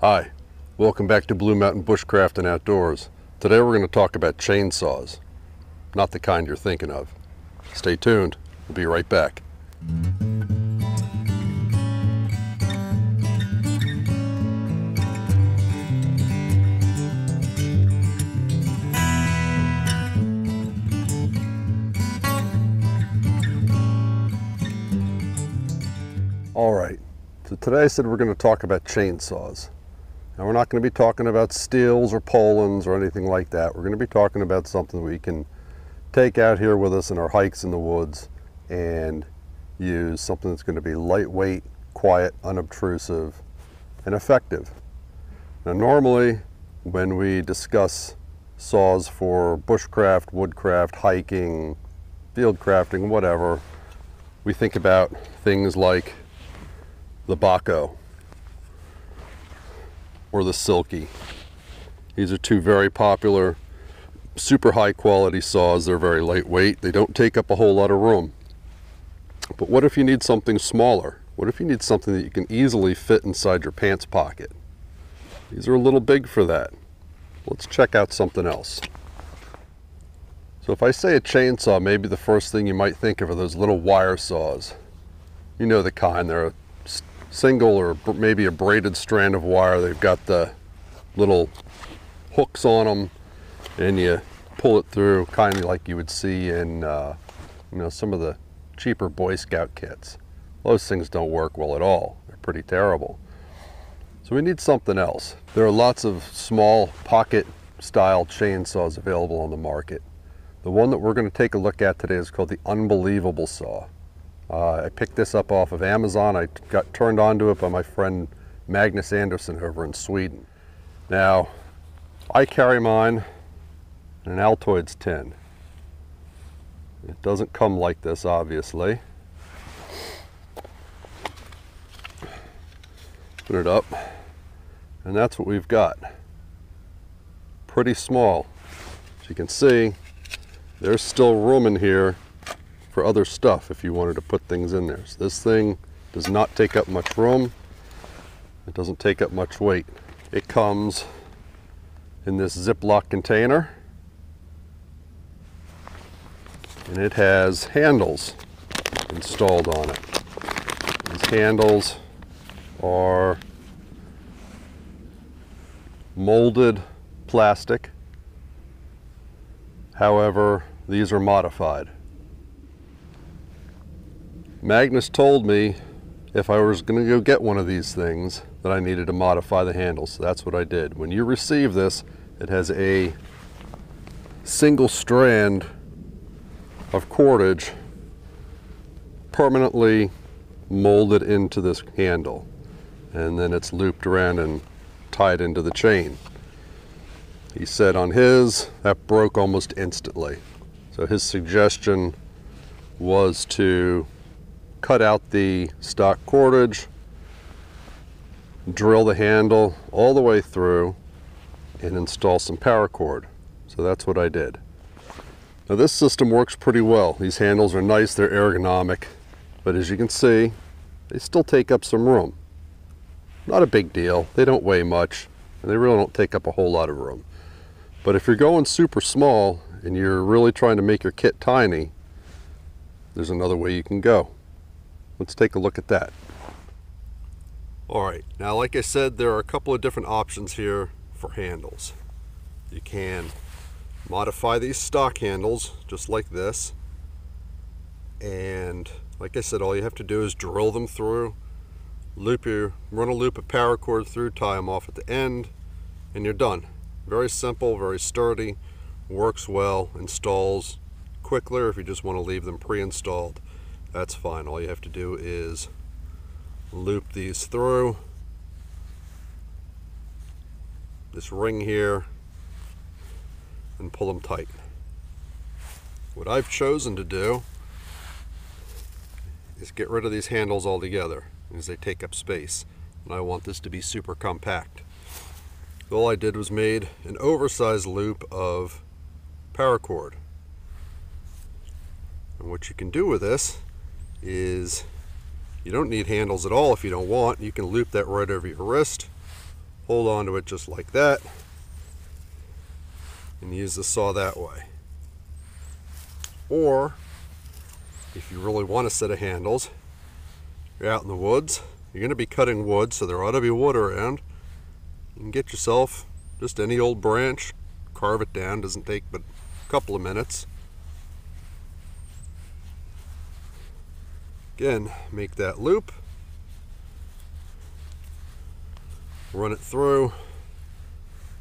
Hi, welcome back to Blue Mountain Bushcraft and Outdoors. Today we're going to talk about chainsaws. Not the kind you're thinking of. Stay tuned, we'll be right back. Alright, so today I said we're going to talk about chainsaws. Now we're not going to be talking about Steels or Polands or anything like that. We're going to be talking about something we can take out here with us in our hikes in the woods and use something that's going to be lightweight, quiet, unobtrusive, and effective. Now normally when we discuss saws for bushcraft, woodcraft, hiking, field crafting, whatever, we think about things like the Bahco or the Silky. These are two very popular, super high quality saws. They're very lightweight. They don't take up a whole lot of room. But what if you need something smaller? What if you need something that you can easily fit inside your pants pocket? These are a little big for that. Let's check out something else. So if I say a chainsaw, maybe the first thing you might think of are those little wire saws. You know the kind. They're a single or maybe a braided strand of wire. They've got the little hooks on them and you pull it through, kind of like you would see in some of the cheaper Boy Scout kits. Those things don't work well at all. They're pretty terrible. So we need something else. There are lots of small pocket style chainsaws available on the market. The one that we're going to take a look at today is called the Unbelieveable saw. I picked this up off of Amazon. I got turned on to it by my friend Magnus Anderson over in Sweden. Now, I carry mine in an Altoids tin. It doesn't come like this, obviously. Put it up, and that's what we've got. Pretty small. As you can see, there's still room in here for other stuff if you wanted to put things in there. So this thing does not take up much room. It doesn't take up much weight. It comes in this Ziploc container and it has handles installed on it. These handles are molded plastic. However, these are modified. Magnus told me if I was going to go get one of these things that I needed to modify the handles, so that's what I did. When you receive this, it has a single strand of cordage permanently molded into this handle, and then it's looped around and tied into the chain. He said on his, that broke almost instantly. So his suggestion was to cut out the stock cordage, drill the handle all the way through, and install some paracord. So that's what I did. Now this system works pretty well. These handles are nice, they're ergonomic, but as you can see, they still take up some room. Not a big deal. They don't weigh much, and they really don't take up a whole lot of room. But if you're going super small and you're really trying to make your kit tiny, there's another way you can go. Let's take a look at that. Alright, now like I said, there are a couple of different options here for handles. You can modify these stock handles just like this, and like I said, all you have to do is drill them through, run a loop of paracord through, tie them off at the end, and you're done. Very simple, very sturdy, works well, installs quickly. If you just want to leave them pre-installed, that's fine. All you have to do is loop these through this ring here and pull them tight. What I've chosen to do is get rid of these handles altogether because they take up space, and I want this to be super compact. So all I did was made an oversized loop of paracord. And what you can do with this is you don't need handles at all if you don't want. You can loop that right over your wrist, hold on to it just like that and use the saw that way. Or if you really want a set of handles, you're out in the woods, you're going to be cutting wood, so there ought to be wood around. You can get yourself just any old branch, carve it down, doesn't take but a couple of minutes. Again, make that loop, run it through,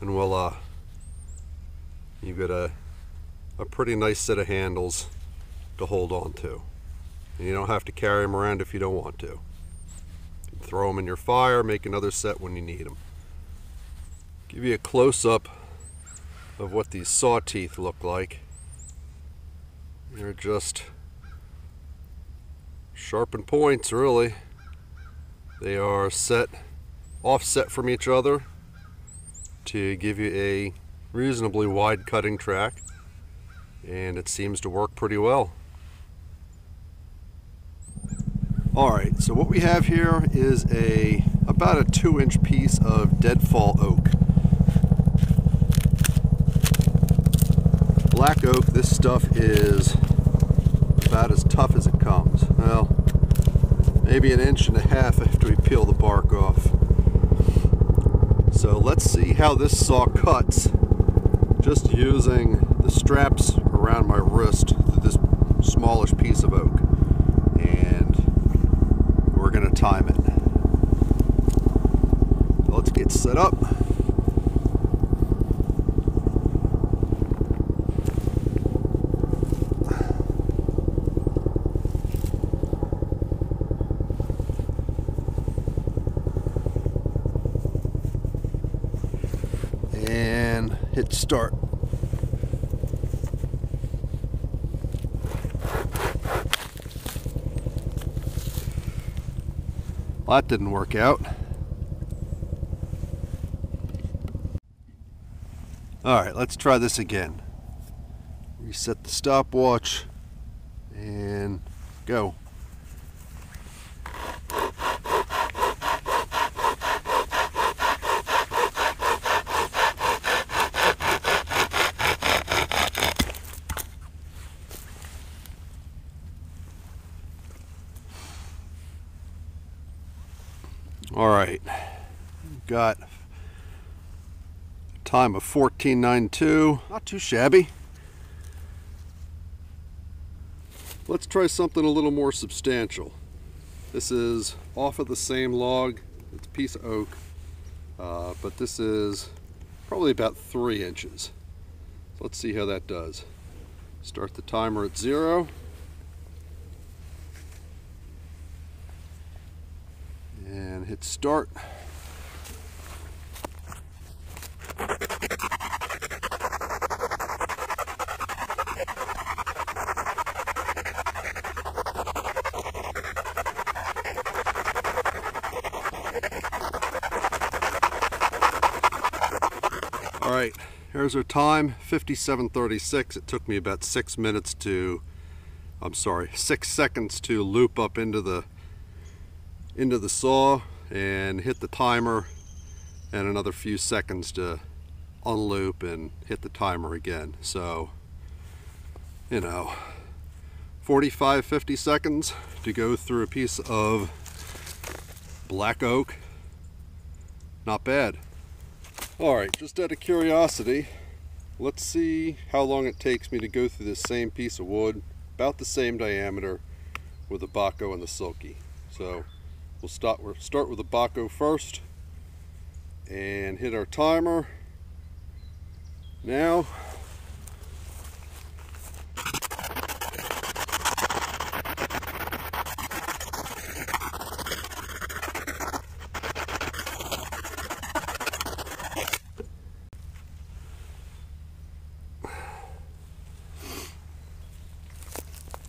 and voila, you've got a pretty nice set of handles to hold on to. And you don't have to carry them around if you don't want to. You can throw them in your fire, make another set when you need them. Give you a close-up of what these saw teeth look like. They're just sharpened points, really. They are offset from each other to give you a reasonably wide cutting track, and it seems to work pretty well. Alright, so what we have here is about a 2-inch piece of deadfall oak. Black oak, this stuff is about as tough as it comes. Well, maybe 1.5 inches after we peel the bark off. So let's see how this saw cuts just using the straps around my wrist to this smallish piece of oak. And we're going to time it. Let's get set up. And hit start. Well, that didn't work out. Alright, let's try this again. Reset the stopwatch and go. Alright, got a time of 14:92, not too shabby. Let's try something a little more substantial. This is off of the same log, it's a piece of oak, but this is probably about 3 inches. So let's see how that does. Start the timer at 0. And hit start. All right, here's our time, 57:36. It took me about 6 seconds to loop up into the saw and hit the timer, and another few seconds to unloop and hit the timer again. So, 45-50 seconds to go through a piece of black oak. Not bad. Alright, just out of curiosity, let's see how long it takes me to go through this same piece of wood, about the same diameter, with the Bahco and the Silky. So we'll start with the Bahco first and hit our timer now.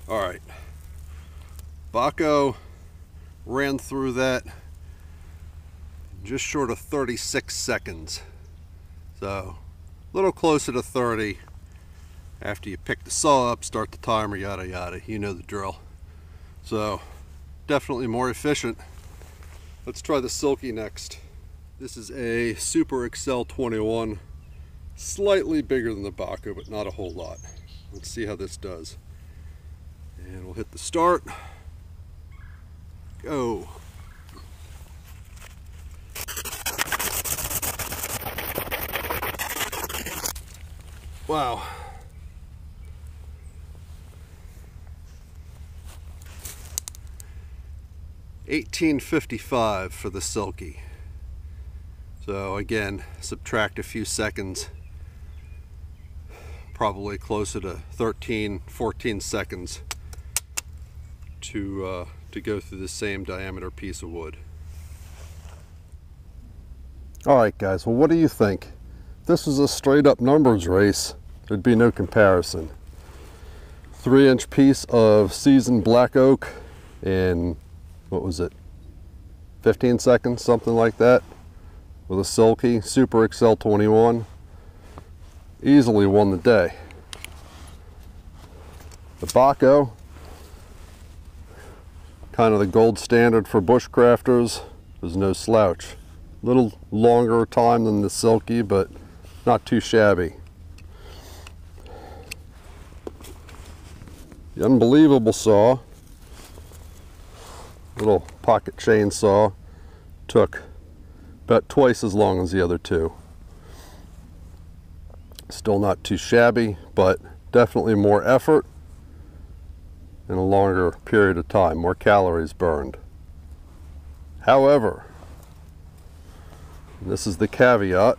All right, Bahco ran through that just short of 36 seconds. So a little closer to 30 after you pick the saw up, start the timer, yada yada, you know the drill. So definitely more efficient. Let's try the Silky next. This is a Super Excel 21, slightly bigger than the Bahco, but not a whole lot. Let's see how this does. And we'll hit the start. Go. Wow. $18.55 for the Silky. So again, subtract a few seconds, probably closer to 13, 14 seconds to go through the same diameter piece of wood. Alright guys, well what do you think? If this was a straight up numbers race, there'd be no comparison. 3-inch piece of seasoned black oak in, what was it, 15 seconds, something like that, with a Silky Super Excel 21. Easily won the day. The Bahco, kind of the gold standard for bushcrafters, was no slouch. A little longer time than the Silky, but not too shabby. The Unbelieveable saw, little pocket chainsaw, took about twice as long as the other two. Still not too shabby, but definitely more effort in a longer period of time, more calories burned. However, this is the caveat,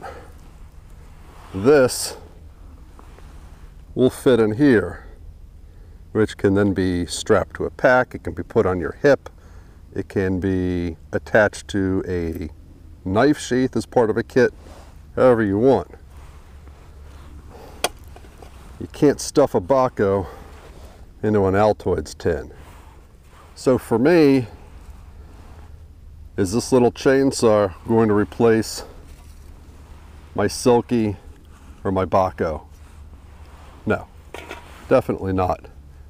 this will fit in here, which can then be strapped to a pack, it can be put on your hip, it can be attached to a knife sheath as part of a kit, however you want. You can't stuff a Bahco into an Altoids tin. So for me, is this little chainsaw going to replace my Silky or my Bahco? No, definitely not.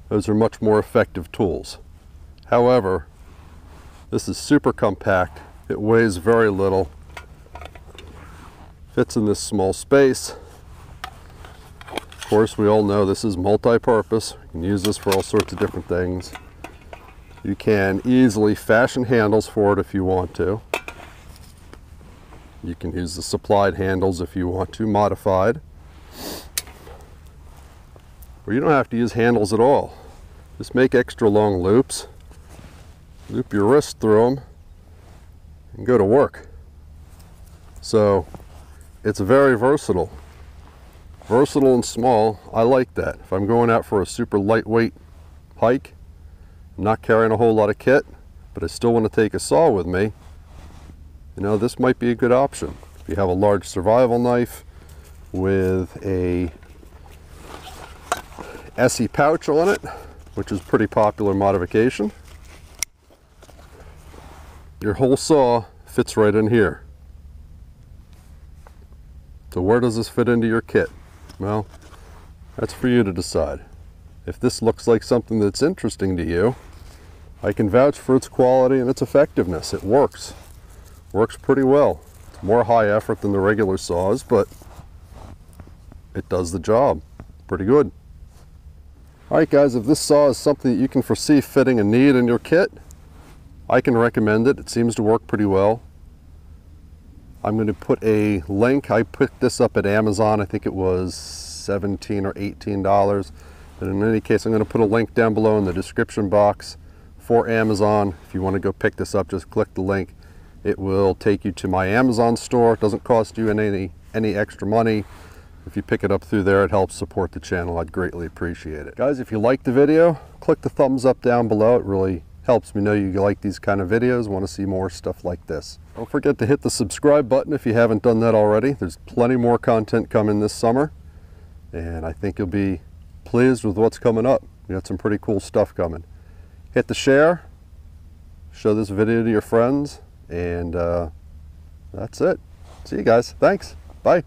Those are much more effective tools. However, this is super compact. It weighs very little. Fits in this small space. Of course, we all know this is multi-purpose. You can use this for all sorts of different things. You can easily fashion handles for it if you want to. You can use the supplied handles if you want to, modified. Or you don't have to use handles at all. Just make extra long loops, loop your wrist through them, and go to work. So it's very versatile. Versatile and small, I like that. If I'm going out for a super lightweight hike, I'm not carrying a whole lot of kit, but I still want to take a saw with me, you know, this might be a good option. If you have a large survival knife with a SE pouch on it, which is a pretty popular modification, your whole saw fits right in here. So where does this fit into your kit? Well, that's for you to decide. If this looks like something that's interesting to you, I can vouch for its quality and its effectiveness. It works. Works pretty well. It's more high effort than the regular saws, but it does the job. Pretty good. Alright guys, if this saw is something that you can foresee fitting a need in your kit, I can recommend it. It seems to work pretty well. I'm going to put a link. I picked this up at Amazon. I think it was $17 or $18. But in any case, I'm going to put a link down below in the description box for Amazon. If you want to go pick this up, just click the link. It will take you to my Amazon store. It doesn't cost you any extra money. If you pick it up through there, it helps support the channel. I'd greatly appreciate it. Guys, if you liked the video, click the thumbs up down below. It really helps me know you like these kind of videos, want to see more stuff like this. Don't forget to hit the subscribe button if you haven't done that already. There's plenty more content coming this summer, and I think you'll be pleased with what's coming up. We got some pretty cool stuff coming. Hit the share, show this video to your friends, and that's it. See you guys. Thanks. Bye.